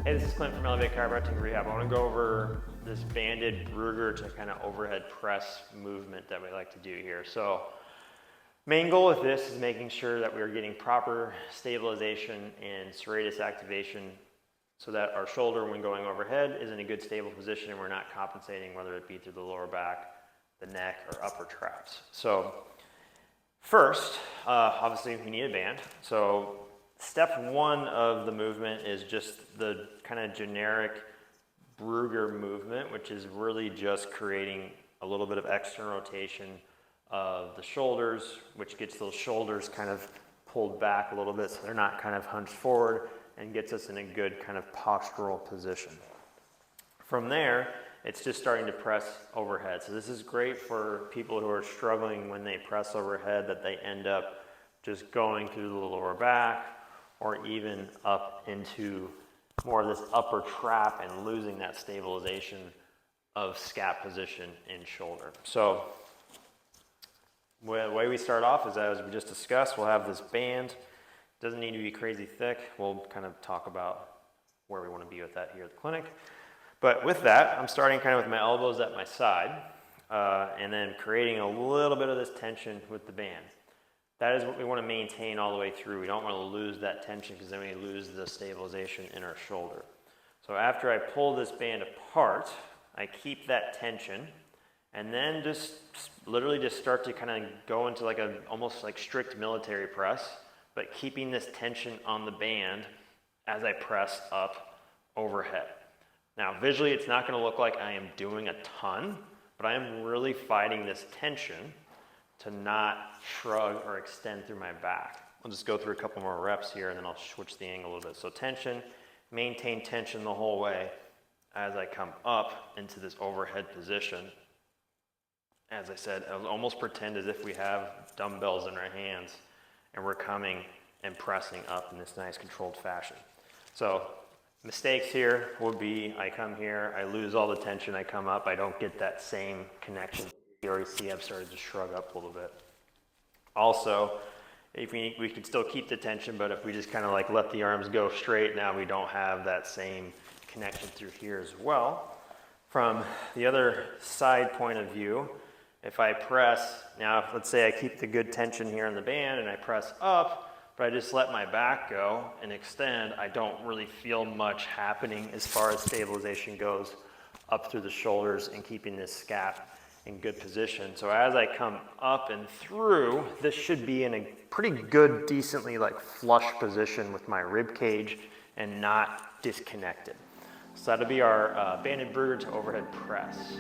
Hey, this is Clint from Elevate Chiropractic and Rehab. I want to go over this banded Bruegger to kind of overhead press movement that we like to do here. So, main goal with this is making sure that we are getting proper stabilization and serratus activation so that our shoulder, when going overhead, is in a good stable position and we're not compensating, whether it be through the lower back, the neck, or upper traps. So, first, obviously we need a band. So, step one of the movement is just the kind of generic Bruegger movement, which is really just creating a little bit of external rotation of the shoulders, which gets those shoulders kind of pulled back a little bit so they're not kind of hunched forward and gets us in a good kind of postural position. From there, it's just starting to press overhead. So this is great for people who are struggling when they press overhead, that they end up just going through the lower back or even up into more of this upper trap and losing that stabilization of scap position in shoulder. So the way we start off is, as we just discussed, we'll have this band. Doesn't need to be crazy thick. We'll kind of talk about where we want to be with that here at the clinic. But with that, I'm starting kind of with my elbows at my side and then creating a little bit of this tension with the band. That is what we want to maintain all the way through. We don't want to lose that tension because then we lose the stabilization in our shoulder. So after I pull this band apart, I keep that tension and then just literally just start to kind of go into like a almost like strict military press, but keeping this tension on the band as I press up overhead. Now visually it's not going to look like I am doing a ton, but I am really fighting this tension to not shrug or extend through my back. I'll just go through a couple more reps here and then I'll switch the angle a little bit. So tension, maintain tension the whole way as I come up into this overhead position. As I said, I'll almost pretend as if we have dumbbells in our hands and we're coming and pressing up in this nice controlled fashion. So mistakes here would be, I come here, I lose all the tension, I come up, I don't get that same connection. You already see I've started to shrug up a little bit. Also, if we can still keep the tension, but if we just kind of like let the arms go straight, now we don't have that same connection through here as well. From the other side point of view, if I press, now let's say I keep the good tension here in the band and I press up, but I just let my back go and extend, I don't really feel much happening as far as stabilization goes up through the shoulders and keeping this scap in good position. So as I come up and through, this should be in a pretty good, decently like flush position with my rib cage and not disconnected. So that'll be our banded Bruegger to overhead press.